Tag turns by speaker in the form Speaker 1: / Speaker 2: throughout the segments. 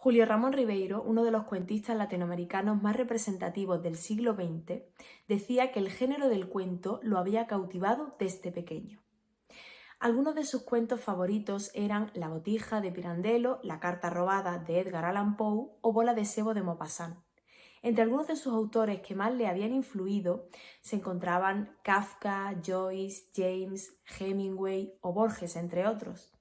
Speaker 1: Julio Ramón Ribeiro, uno de los cuentistas latinoamericanos más representativos del siglo XX, decía que el género del cuento lo había cautivado desde pequeño. Algunos de sus cuentos favoritos eran La botija de Pirandello, La carta robada de Edgar Allan Poe o Bola de sebo de Maupassant. Entre algunos de sus autores que más le habían influido se encontraban Kafka, Joyce, James, Hemingway o Borges, entre otros.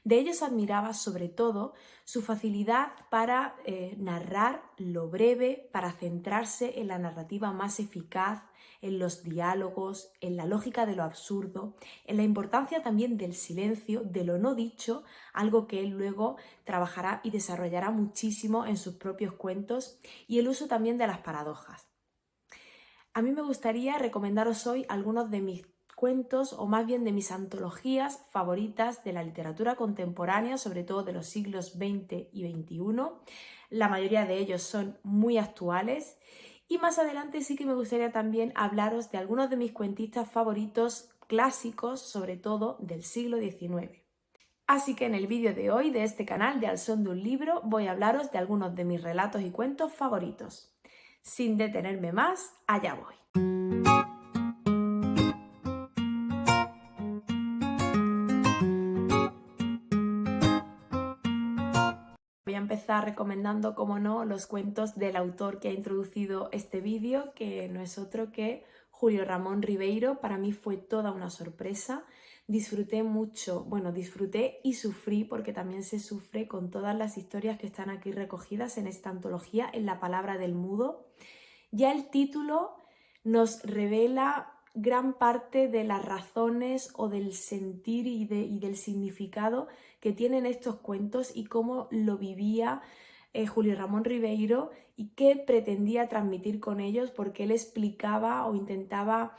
Speaker 1: De ellos admiraba sobre todo su facilidad para narrar lo breve, para centrarse en la narrativa más eficaz, en los diálogos, en la lógica de lo absurdo, en la importancia también del silencio, de lo no dicho, algo que él luego trabajará y desarrollará muchísimo en sus propios cuentos, y el uso también de las paradojas. A mí me gustaría recomendaros hoy algunos de mis cuentos, o más bien de mis antologías favoritas de la literatura contemporánea, sobre todo de los siglos XX y XXI. La mayoría de ellos son muy actuales y más adelante sí que me gustaría también hablaros de algunos de mis cuentistas favoritos clásicos, sobre todo del siglo XIX. Así que en el vídeo de hoy de este canal de Al son de un libro voy a hablaros de algunos de mis relatos y cuentos favoritos. Sin detenerme más, allá voy. Voy a empezar recomendando, como no, los cuentos del autor que ha introducido este vídeo, que no es otro que Julio Ramón Ribeiro. Para mí fue toda una sorpresa. Disfruté mucho, disfruté y sufrí, porque también se sufre con todas las historias que están aquí recogidas en esta antología, en La palabra del mudo. Ya el título nos revela gran parte de las razones o del sentir y del significado que tienen estos cuentos y cómo lo vivía Julio Ramón Ribeiro y qué pretendía transmitir con ellos, porque él explicaba o intentaba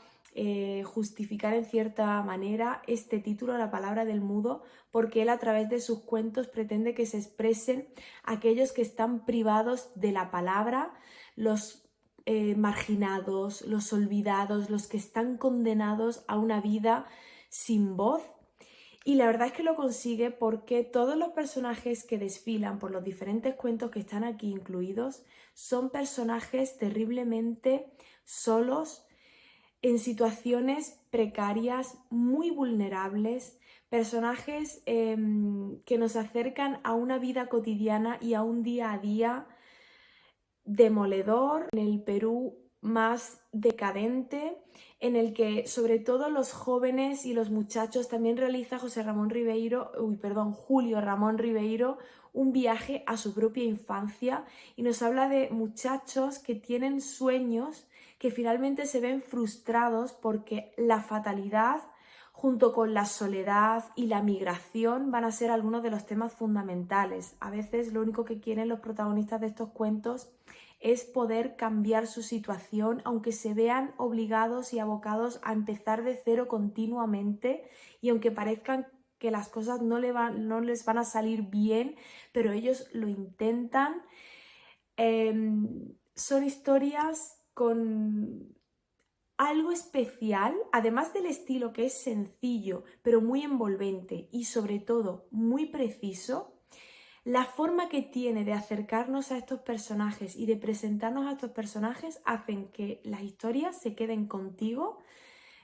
Speaker 1: justificar en cierta manera este título, La palabra del mudo, porque él a través de sus cuentos pretende que se expresen aquellos que están privados de la palabra, los marginados, los olvidados, los que están condenados a una vida sin voz. Y la verdad es que lo consigue porque todos los personajes que desfilan por los diferentes cuentos que están aquí incluidos son personajes terriblemente solos, en situaciones precarias, muy vulnerables, personajes que nos acercan a una vida cotidiana y a un día a día demoledor, en el Perú más decadente, en el que sobre todo los jóvenes y los muchachos también realiza Julio Ramón Ribeiro un viaje a su propia infancia y nos habla de muchachos que tienen sueños que finalmente se ven frustrados porque la fatalidad, junto con la soledad y la migración, van a ser algunos de los temas fundamentales. A veces lo único que quieren los protagonistas de estos cuentos es poder cambiar su situación, aunque se vean obligados y abocados a empezar de cero continuamente, y aunque parezcan que las cosas no les van a salir bien, pero ellos lo intentan. Son historias con algo especial, además del estilo, que es sencillo, pero muy envolvente y sobre todo muy preciso. La forma que tiene de acercarnos a estos personajes y de presentarnos a estos personajes hacen que las historias se queden contigo.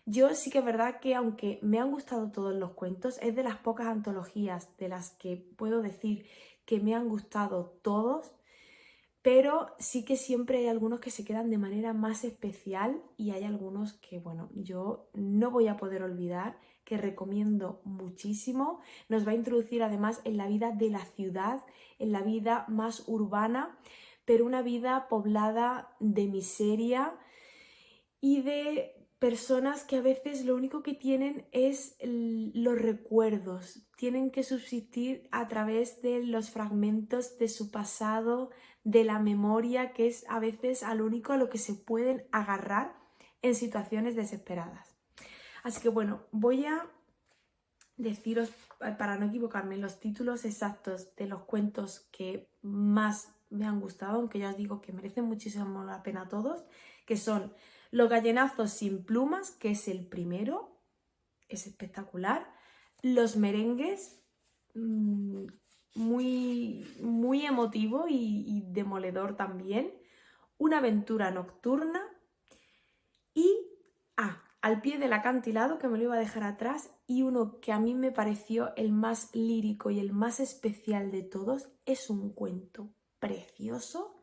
Speaker 1: Yo sí que es verdad que, aunque me han gustado todos los cuentos, es de las pocas antologías de las que puedo decir que me han gustado todos, pero sí que siempre hay algunos que se quedan de manera más especial y hay algunos que, yo no voy a poder olvidar, que recomiendo muchísimo. Nos va a introducir además en la vida de la ciudad, en la vida más urbana, pero una vida poblada de miseria y de personas que a veces lo único que tienen es los recuerdos. Tienen que subsistir a través de los fragmentos de su pasado, de la memoria, que es a veces a lo único a lo que se pueden agarrar en situaciones desesperadas. Así que voy a deciros, para no equivocarme, los títulos exactos de los cuentos que más me han gustado, aunque ya os digo que merecen muchísimo la pena todos, que son Los gallinazos sin plumas, que es el primero, es espectacular. Los merengues, muy emotivo y demoledor también. Una aventura nocturna y al pie del acantilado, que me lo iba a dejar atrás, y uno que a mí me pareció el más lírico y el más especial de todos, es un cuento precioso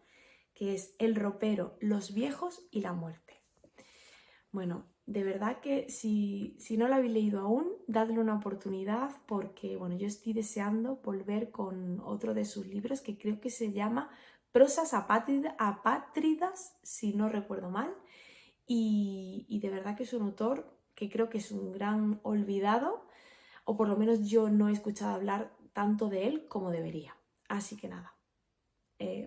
Speaker 1: que es El ropero, los viejos y la muerte. Bueno, de verdad que si no lo habéis leído aún, dadle una oportunidad porque, bueno, yo estoy deseando volver con otro de sus libros que creo que se llama Prosas apátridas, si no recuerdo mal, y de verdad que es un autor que creo que es un gran olvidado, o por lo menos yo no he escuchado hablar tanto de él como debería. Así que nada,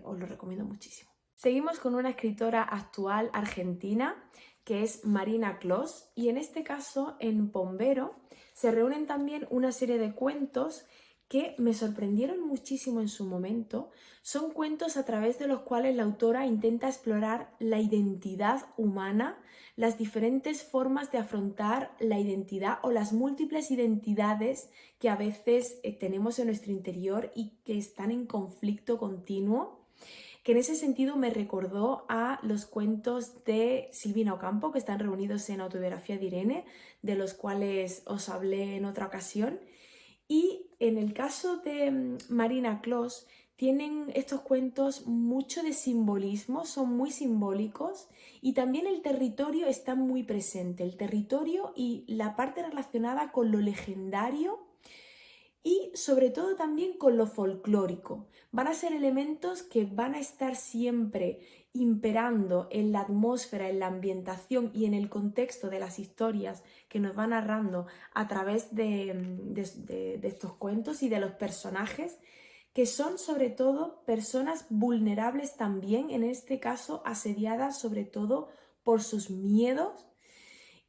Speaker 1: os lo recomiendo muchísimo. Seguimos con una escritora actual argentina que es Marina Clos, y en este caso en Pombero se reúnen también una serie de cuentos que me sorprendieron muchísimo en su momento. Son cuentos a través de los cuales la autora intenta explorar la identidad humana, las diferentes formas de afrontar la identidad o las múltiples identidades que a veces tenemos en nuestro interior y que están en conflicto continuo, que en ese sentido me recordó a los cuentos de Silvina Ocampo, que están reunidos en Autobiografía de Irene, de los cuales os hablé en otra ocasión. Y en el caso de Marina Clos, tienen estos cuentos mucho de simbolismo, son muy simbólicos, y también el territorio está muy presente, el territorio y la parte relacionada con lo legendario y sobre todo también con lo folclórico. Van a ser elementos que van a estar siempre imperando en la atmósfera, en la ambientación y en el contexto de las historias que nos van narrando a través de estos cuentos y de los personajes, que son sobre todo personas vulnerables también, en este caso asediadas sobre todo por sus miedos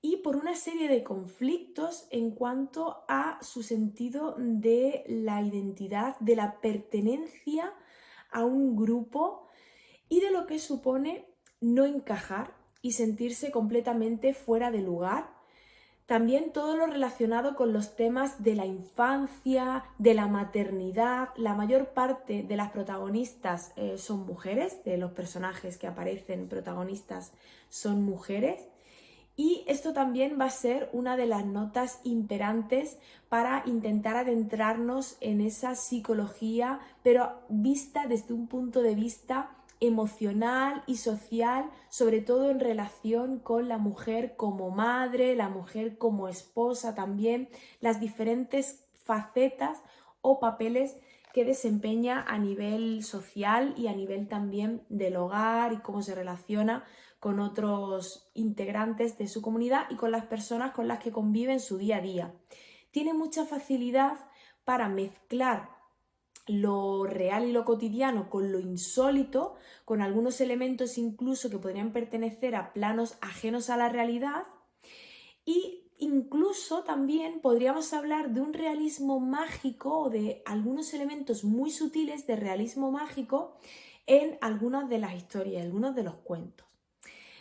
Speaker 1: y por una serie de conflictos en cuanto a su sentido de la identidad, de la pertenencia a un grupo y de lo que supone no encajar y sentirse completamente fuera de lugar. También todo lo relacionado con los temas de la infancia, de la maternidad. La mayor parte de las protagonistas son mujeres, de los personajes que aparecen protagonistas son mujeres. Y esto también va a ser una de las notas imperantes para intentar adentrarnos en esa psicología, pero vista desde un punto de vista emocional y social, sobre todo en relación con la mujer como madre, la mujer como esposa también, las diferentes facetas o papeles que desempeña a nivel social y a nivel también del hogar y cómo se relaciona con otros integrantes de su comunidad y con las personas con las que convive en su día a día. Tiene mucha facilidad para mezclar lo real y lo cotidiano con lo insólito, con algunos elementos incluso que podrían pertenecer a planos ajenos a la realidad, y incluso también podríamos hablar de un realismo mágico o de algunos elementos muy sutiles de realismo mágico en algunas de las historias, algunos de los cuentos.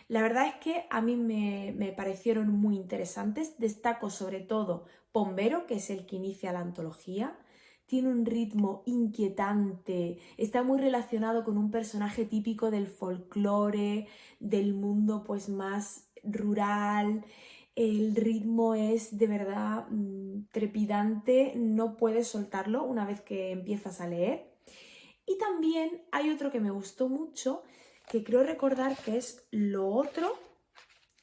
Speaker 1: La verdad es que a mí me parecieron muy interesantes. Destaco sobre todo Pombero, que es el que inicia la antología. Tiene un ritmo inquietante, está muy relacionado con un personaje típico del folclore, del mundo pues más rural. El ritmo es de verdad trepidante, no puedes soltarlo una vez que empiezas a leer. Y también hay otro que me gustó mucho, que creo recordar que es Lo Otro,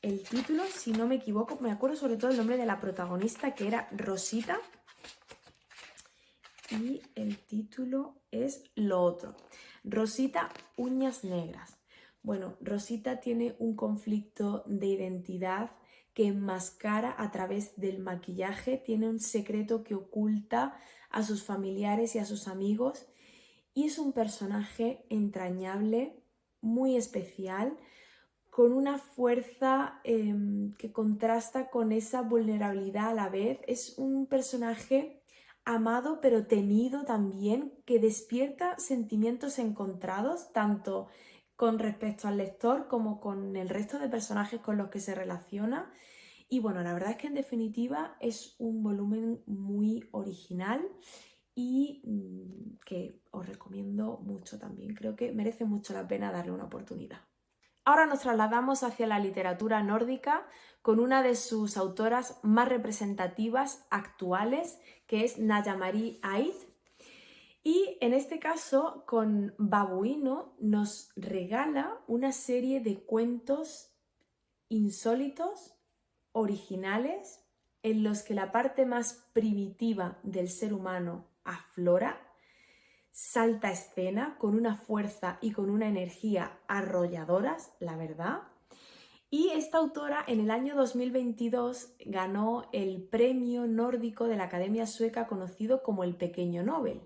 Speaker 1: el título, si no me equivoco, me acuerdo sobre todo el nombre de la protagonista, que era Rosita, y el título es Lo Otro. Rosita, uñas negras. Bueno, Rosita tiene un conflicto de identidad que enmascara a través del maquillaje, tiene un secreto que oculta a sus familiares y a sus amigos, y es un personaje entrañable, muy especial, con una fuerza que contrasta con esa vulnerabilidad a la vez. Es un personaje amado pero temido también, que despierta sentimientos encontrados, tanto con respecto al lector como con el resto de personajes con los que se relaciona. Y bueno, la verdad es que en definitiva es un volumen muy original y que os recomiendo mucho también. Creo que merece mucho la pena darle una oportunidad. Ahora nos trasladamos hacia la literatura nórdica con una de sus autoras más representativas actuales, que es Naja-Marie Eid. Y en este caso, con Babuino nos regala una serie de cuentos insólitos, originales, en los que la parte más primitiva del ser humano aflora, salta a escena con una fuerza y con una energía arrolladoras, la verdad. Y esta autora en el año 2022 ganó el premio nórdico de la Academia Sueca conocido como el Pequeño Nobel.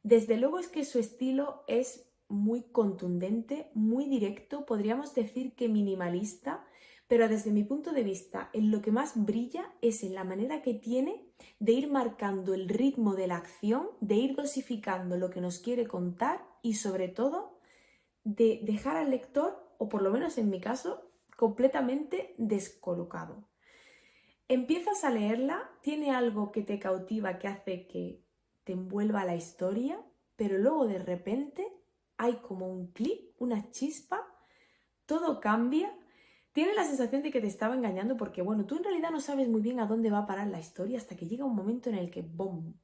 Speaker 1: Desde luego es que su estilo es muy contundente, muy directo, podríamos decir que minimalista, pero desde mi punto de vista, en lo que más brilla es en la manera que tiene de ir marcando el ritmo de la acción, de ir dosificando lo que nos quiere contar y sobre todo de dejar al lector, o por lo menos en mi caso, completamente descolocado. Empiezas a leerla, tiene algo que te cautiva, que hace que te envuelva la historia, pero luego de repente hay como un clic, una chispa, todo cambia. Tienes la sensación de que te estaba engañando porque, bueno, tú en realidad no sabes muy bien a dónde va a parar la historia hasta que llega un momento en el que, ¡bom!,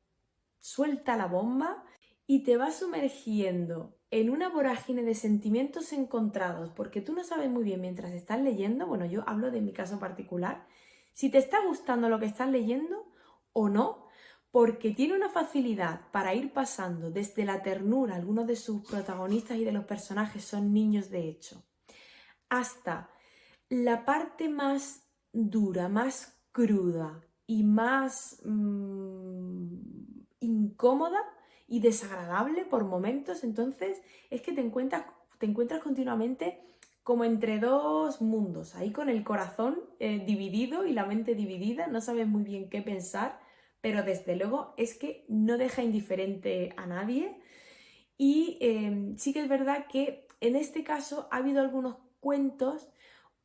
Speaker 1: suelta la bomba y te va sumergiendo en una vorágine de sentimientos encontrados porque tú no sabes muy bien mientras estás leyendo, bueno, yo hablo de mi caso particular, si te está gustando lo que estás leyendo o no, porque tiene una facilidad para ir pasando desde la ternura, algunos de sus protagonistas y de los personajes son niños de hecho, hasta la parte más dura, más cruda y más incómoda y desagradable por momentos. Entonces es que te encuentras continuamente como entre dos mundos, ahí con el corazón dividido y la mente dividida, no sabes muy bien qué pensar, pero desde luego es que no deja indiferente a nadie. Y sí que es verdad que en este caso ha habido algunos cuentos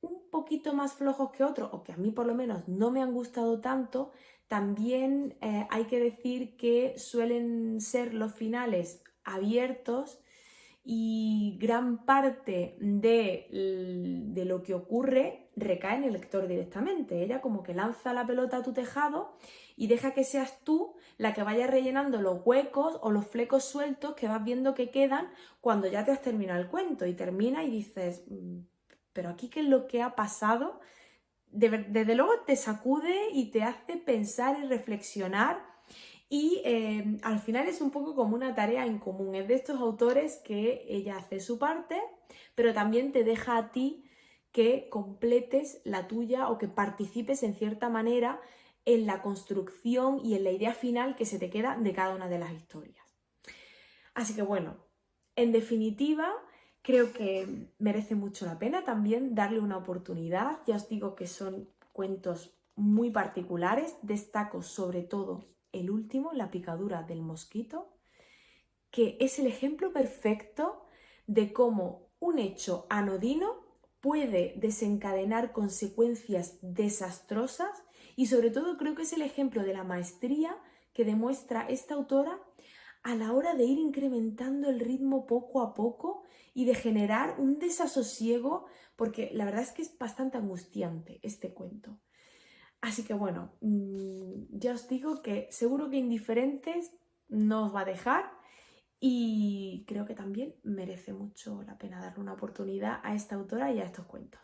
Speaker 1: un poquito más flojos que otros, o que a mí por lo menos no me han gustado tanto. También hay que decir que suelen ser los finales abiertos y gran parte de lo que ocurre recae en el lector directamente. Ella como que lanza la pelota a tu tejado y deja que seas tú la que vaya rellenando los huecos o los flecos sueltos que vas viendo que quedan cuando ya te has terminado el cuento y termina y dices, pero aquí qué es lo que ha pasado. Desde luego te sacude y te hace pensar y reflexionar y al final es un poco como una tarea en común. Es de estos autores que ella hace su parte, pero también te deja a ti que completes la tuya o que participes en cierta manera en la construcción y en la idea final que se te queda de cada una de las historias. Así que bueno, en definitiva, creo que merece mucho la pena también darle una oportunidad. Ya os digo que son cuentos muy particulares. Destaco sobre todo el último, La picadura del mosquito, que es el ejemplo perfecto de cómo un hecho anodino puede desencadenar consecuencias desastrosas y sobre todo creo que es el ejemplo de la maestría que demuestra esta autora a la hora de ir incrementando el ritmo poco a poco y de generar un desasosiego, porque la verdad es que es bastante angustiante este cuento. Así que bueno, ya os digo que seguro que indiferentes no os va a dejar y creo que también merece mucho la pena darle una oportunidad a esta autora y a estos cuentos.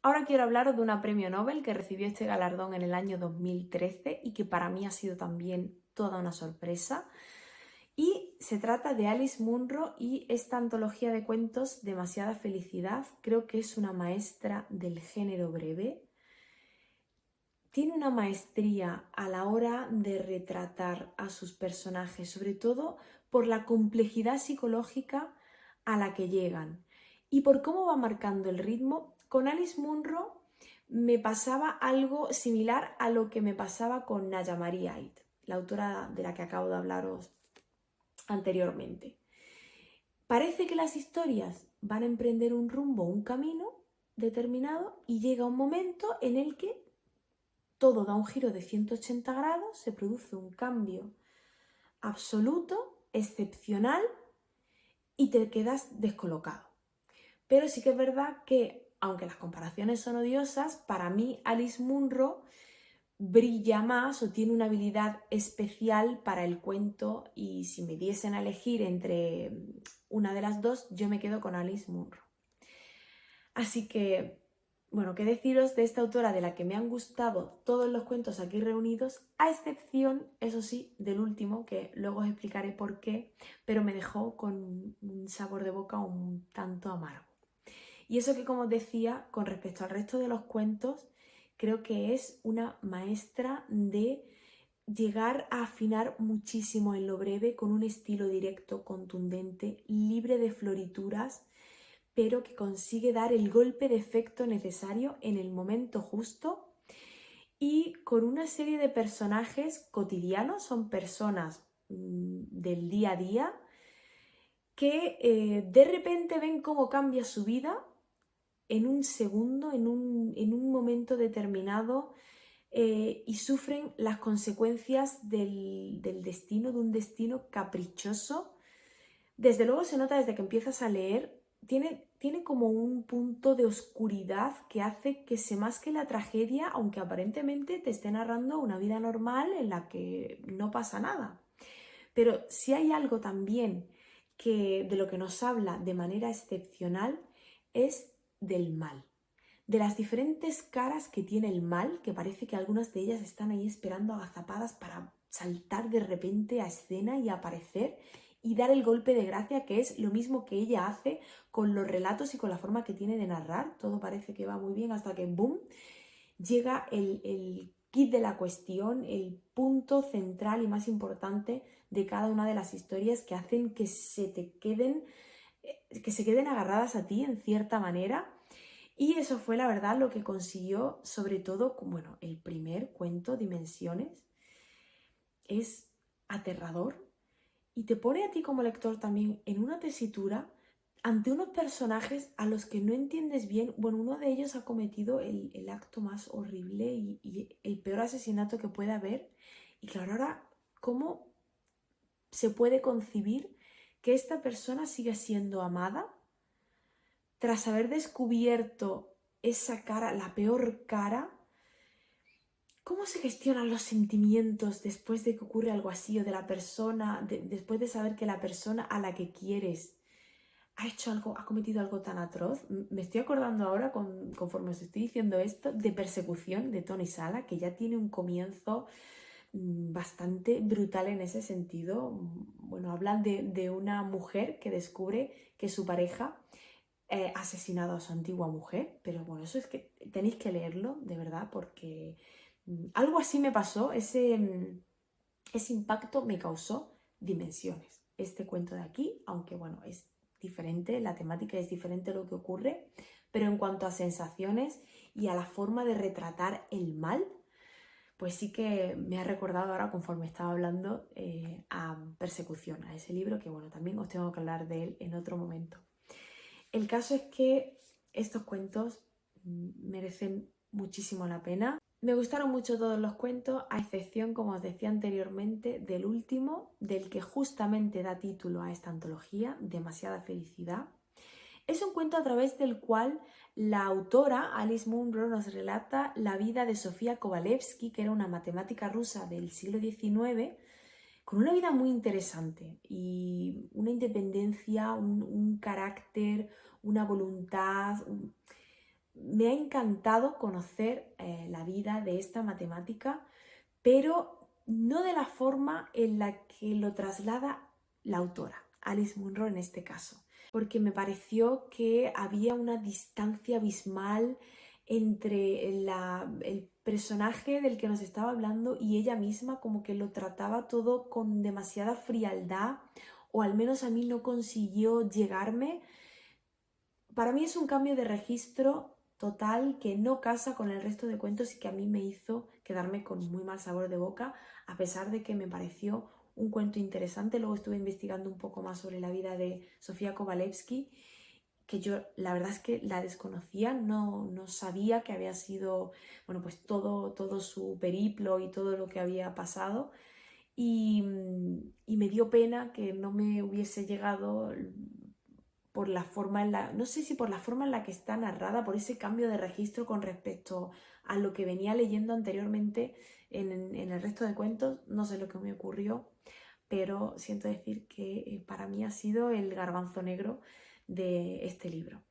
Speaker 1: Ahora quiero hablaros de una premio Nobel que recibió este galardón en el año 2013 y que para mí ha sido también toda una sorpresa. Y se trata de Alice Munro y esta antología de cuentos Demasiada felicidad. Creo que es una maestra del género breve. Tiene una maestría a la hora de retratar a sus personajes, sobre todo por la complejidad psicológica a la que llegan y por cómo va marcando el ritmo. Con Alice Munro me pasaba algo similar a lo que me pasaba con Naja-Marie Eid, la autora de la que acabo de hablaros anteriormente. Parece que las historias van a emprender un rumbo, un camino determinado y llega un momento en el que todo da un giro de 180 grados, se produce un cambio absoluto, excepcional y te quedas descolocado. Pero sí que es verdad que, aunque las comparaciones son odiosas, para mí Alice Munro brilla más o tiene una habilidad especial para el cuento, y si me diesen a elegir entre una de las dos, yo me quedo con Alice Munro. Así que, bueno, qué deciros de esta autora de la que me han gustado todos los cuentos aquí reunidos, a excepción, eso sí, del último, que luego os explicaré por qué, pero me dejó con un sabor de boca un tanto amargo. Y eso que, como os decía, con respecto al resto de los cuentos, creo que es una maestra de llegar a afinar muchísimo en lo breve, con un estilo directo, contundente, libre de florituras, pero que consigue dar el golpe de efecto necesario en el momento justo, y con una serie de personajes cotidianos, son personas del día a día, que de repente ven cómo cambia su vida en un segundo, en un momento determinado, y sufren las consecuencias del destino, de un destino caprichoso. Desde luego se nota desde que empiezas a leer, tiene como un punto de oscuridad que hace que se masque la tragedia, aunque aparentemente te esté narrando una vida normal en la que no pasa nada. Pero si hay algo también de lo que nos habla de manera excepcional, es del mal, de las diferentes caras que tiene el mal, que parece que algunas de ellas están ahí esperando agazapadas para saltar de repente a escena y aparecer y dar el golpe de gracia, que es lo mismo que ella hace con los relatos y con la forma que tiene de narrar. Todo parece que va muy bien hasta que ¡boom!, llega el kit de la cuestión, el punto central y más importante de cada una de las historias, que hacen que se queden agarradas a ti en cierta manera. Y eso fue, la verdad, lo que consiguió, sobre todo, bueno, el primer cuento, Dimensiones, es aterrador y te pone a ti como lector también en una tesitura ante unos personajes a los que no entiendes bien. Bueno, uno de ellos ha cometido el acto más horrible y el peor asesinato que puede haber. Y claro, ahora, ¿cómo se puede concebir que esta persona siga siendo amada tras haber descubierto esa cara, la peor cara? ¿Cómo se gestionan los sentimientos después de que ocurre algo así, o de la persona, después de saber que la persona a la que quieres ha cometido algo tan atroz? Me estoy acordando ahora, conforme os estoy diciendo esto, de Persecución, de Tony Sala, que ya tiene un comienzo bastante brutal en ese sentido. Bueno, hablan de una mujer que descubre que su pareja ha asesinado a su antigua mujer, pero bueno, eso es que tenéis que leerlo, de verdad, porque algo así me pasó, ese impacto me causó Dimensiones. Este cuento de aquí, aunque bueno, es diferente, la temática es diferente, lo que ocurre, pero en cuanto a sensaciones y a la forma de retratar el mal, pues sí que me ha recordado ahora, conforme estaba hablando, a Persecución, a ese libro que bueno, también os tengo que hablar de él en otro momento. El caso es que estos cuentos merecen muchísimo la pena. Me gustaron mucho todos los cuentos, a excepción, como os decía anteriormente, del último, del que justamente da título a esta antología, Demasiada felicidad. Es un cuento a través del cual la autora, Alice Munro, nos relata la vida de Sofía Kovalevsky, que era una matemática rusa del siglo XIX, con una vida muy interesante y una independencia, un carácter, una voluntad. Me ha encantado conocer la vida de esta matemática, pero no de la forma en la que lo traslada la autora, Alice Munro en este caso, porque me pareció que había una distancia abismal entre el personaje del que nos estaba hablando y ella misma, como que lo trataba todo con demasiada frialdad, o al menos a mí no consiguió llegarme. Para mí es un cambio de registro total que no casa con el resto de cuentos y que a mí me hizo quedarme con muy mal sabor de boca, a pesar de que me pareció un cuento interesante. Luego estuve investigando un poco más sobre la vida de Sofía Kovalevsky, que yo la verdad es que la desconocía, no sabía que había sido, bueno, pues todo su periplo y todo lo que había pasado. y me dio pena que no me hubiese llegado por la forma no sé si por la forma en la que está narrada, por ese cambio de registro con respecto a lo que venía leyendo anteriormente en el resto de cuentos, no sé lo que me ocurrió, pero siento decir que para mí ha sido el garbanzo negro de este libro.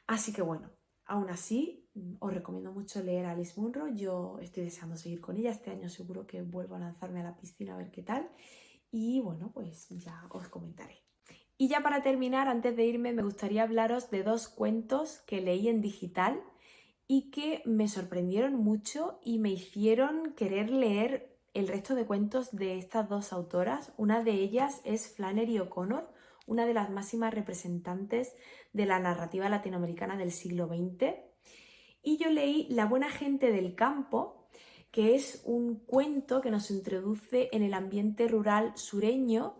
Speaker 1: Así que bueno, aún así os recomiendo mucho leer a Alice Munro. Yo estoy deseando seguir con ella. Este año seguro que vuelvo a lanzarme a la piscina a ver qué tal. Y bueno, pues ya os comentaré. Y ya para terminar, antes de irme, me gustaría hablaros de 2 cuentos que leí en digital y que me sorprendieron mucho y me hicieron querer leer el resto de cuentos de estas 2 autoras. Una de ellas es Flannery O'Connor, una de las máximas representantes de la narrativa latinoamericana del siglo XX. Y yo leí La buena gente del campo, que es un cuento que nos introduce en el ambiente rural sureño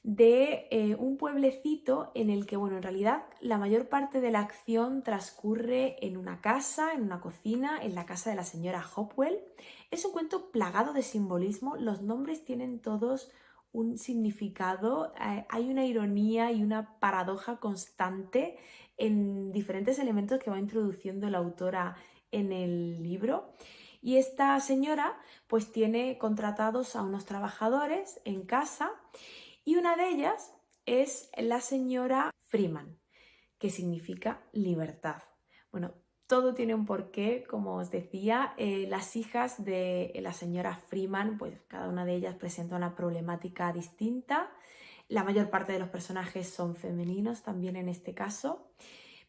Speaker 1: de un pueblecito en el que, bueno, en realidad la mayor parte de la acción transcurre en una casa, en una cocina, en la casa de la señora Hopwell. Es un cuento plagado de simbolismo, los nombres tienen todos un significado, hay una ironía y una paradoja constante en diferentes elementos que va introduciendo la autora en el libro. Y esta señora pues tiene contratados a unos trabajadores en casa y una de ellas es la señora Freeman, que significa libertad. Bueno, todo tiene un porqué, como os decía, las hijas de la señora Freeman, pues cada una de ellas presenta una problemática distinta. La mayor parte de los personajes son femeninos también en este caso,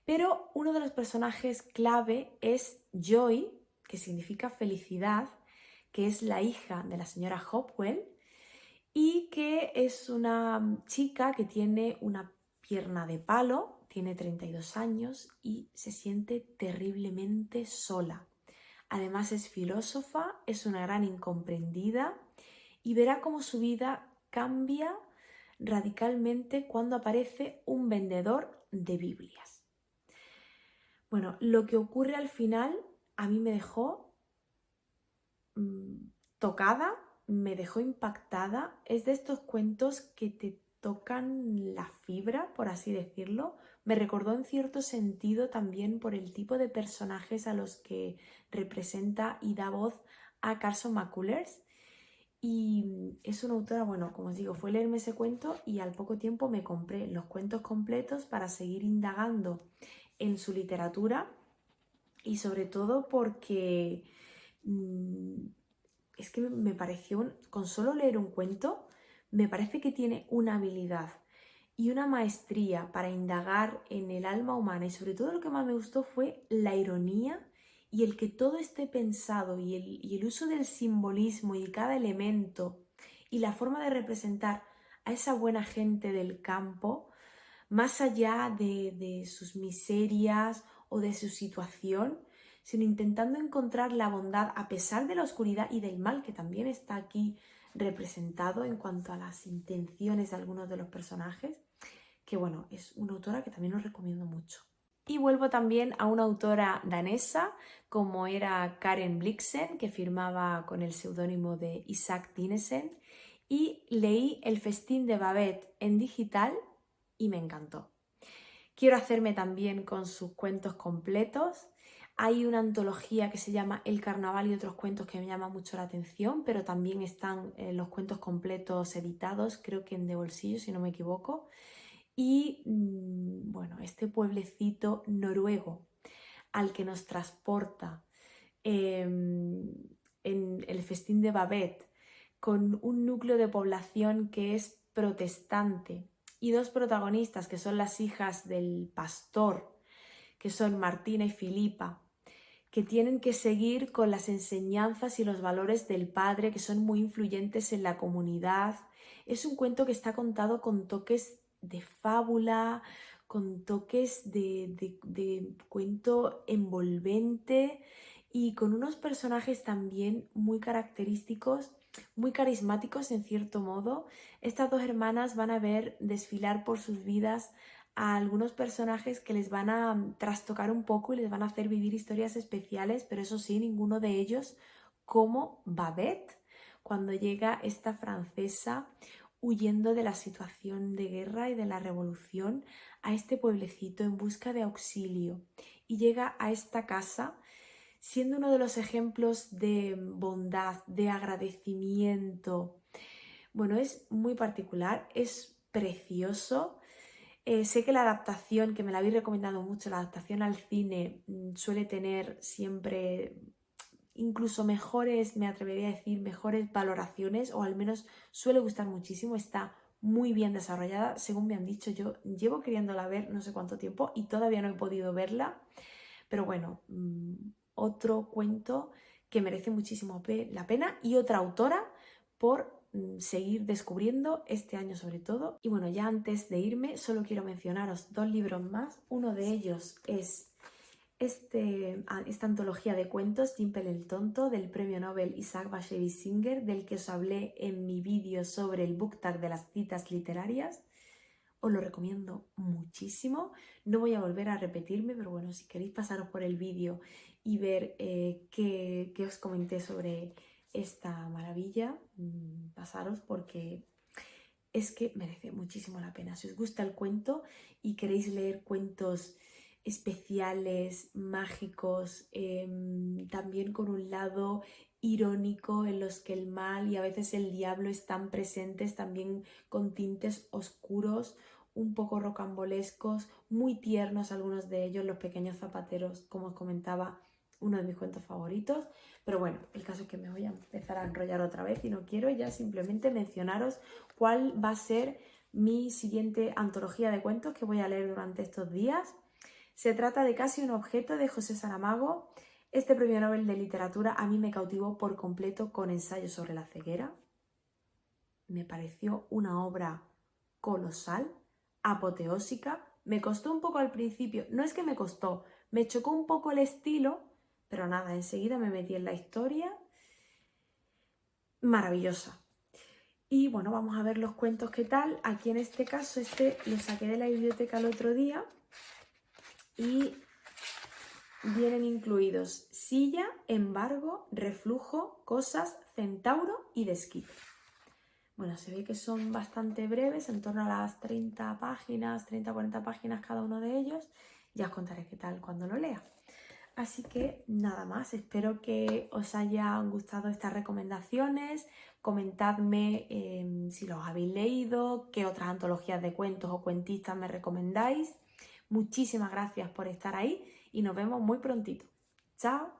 Speaker 1: pero uno de los personajes clave es Joy, que significa felicidad, que es la hija de la señora Hopwell, y que es una chica que tiene una pierna de palo, tiene 32 años y se siente terriblemente sola. Además es filósofa, es una gran incomprendida y verá cómo su vida cambia radicalmente cuando aparece un vendedor de Biblias. Bueno, lo que ocurre al final a mí me dejó tocada, me dejó impactada. Es de estos cuentos que te tocan la fibra, por así decirlo. Me recordó en cierto sentido también por el tipo de personajes a los que representa y da voz a Carson McCullers. Y es una autora, bueno, como os digo, fue leerme ese cuento y al poco tiempo me compré los cuentos completos para seguir indagando en su literatura y sobre todo porque es que me pareció, con solo leer un cuento, me parece que tiene una habilidad y una maestría para indagar en el alma humana y sobre todo lo que más me gustó fue la ironía y el que todo esté pensado y el uso del simbolismo y de cada elemento y la forma de representar a esa buena gente del campo más allá de sus miserias o de su situación, sino intentando encontrar la bondad a pesar de la oscuridad y del mal que también está aquí representado en cuanto a las intenciones de algunos de los personajes, que bueno, es una autora que también os recomiendo mucho. Y vuelvo también a una autora danesa como era Karen Blixen, que firmaba con el seudónimo de Isaac Dinesen, y leí El festín de Babette en digital y me encantó. Quiero hacerme también con sus cuentos completos. Hay una antología que se llama El Carnaval y otros cuentos que me llama mucho la atención, pero también están los cuentos completos editados, creo que en De Bolsillo, si no me equivoco. Y bueno, este pueblecito noruego al que nos transporta en el festín de Babette, con un núcleo de población que es protestante y 2 protagonistas que son las hijas del pastor, que son Martina y Filipa, que tienen que seguir con las enseñanzas y los valores del padre, que son muy influyentes en la comunidad. Es un cuento que está contado con toques de fábula, con toques de cuento envolvente y con unos personajes también muy característicos, muy carismáticos en cierto modo. Estas 2 hermanas van a ver desfilar por sus vidas a algunos personajes que les van a trastocar un poco y les van a hacer vivir historias especiales, pero eso sí, ninguno de ellos como Babette. cuando llega esta francesa huyendo de la situación de guerra y de la revolución a este pueblecito en busca de auxilio y llega a esta casa siendo uno de los ejemplos de bondad, de agradecimiento. Bueno, es muy particular, es precioso. Sé que la adaptación, que me la habéis recomendado mucho, la adaptación al cine suele tener siempre incluso mejores, me atrevería a decir, mejores valoraciones, o al menos suele gustar muchísimo, está muy bien desarrollada, según me han dicho. Yo llevo queriéndola ver no sé cuánto tiempo y todavía no he podido verla, pero bueno, otro cuento que merece muchísimo la pena y otra autora por seguir descubriendo este año sobre todo. Y bueno, ya antes de irme solo quiero mencionaros 2 libros más. Uno de ellos es esta antología de cuentos, Jimple el Tonto, del premio Nobel Isaac Bashevis Singer, del que os hablé en mi vídeo sobre el book tag de las citas literarias. Os lo recomiendo muchísimo. No voy a volver a repetirme, pero bueno, si queréis pasaros por el vídeo y ver qué os comenté sobre esta maravilla, pasaros porque es que merece muchísimo la pena. Si os gusta el cuento y queréis leer cuentos especiales, mágicos, también con un lado irónico en los que el mal y a veces el diablo están presentes, también con tintes oscuros, un poco rocambolescos, muy tiernos algunos de ellos, Los pequeños zapateros, como os comentaba, uno de mis cuentos favoritos. Pero bueno, el caso es que me voy a empezar a enrollar otra vez y no quiero ya simplemente mencionaros cuál va a ser mi siguiente antología de cuentos que voy a leer durante estos días. Se trata de Casi un objeto, de José Saramago. Este premio Nobel de literatura a mí me cautivó por completo con Ensayo sobre la ceguera. Me pareció una obra colosal, apoteósica. Me costó un poco al principio, no es que me costó, me chocó un poco el estilo, pero nada, enseguida me metí en la historia. Maravillosa. Y bueno, vamos a ver los cuentos qué tal. Aquí en este caso, lo saqué de la biblioteca el otro día y vienen incluidos Silla, Embargo, Reflujo, Cosas, Centauro y Desquite. Bueno, se ve que son bastante breves, en torno a las 30 páginas, 30-40 páginas cada uno de ellos. Ya os contaré qué tal cuando lo lea. Así que nada más, espero que os hayan gustado estas recomendaciones. Comentadme si los habéis leído, qué otras antologías de cuentos o cuentistas me recomendáis. Muchísimas gracias por estar ahí y nos vemos muy prontito. ¡Chao!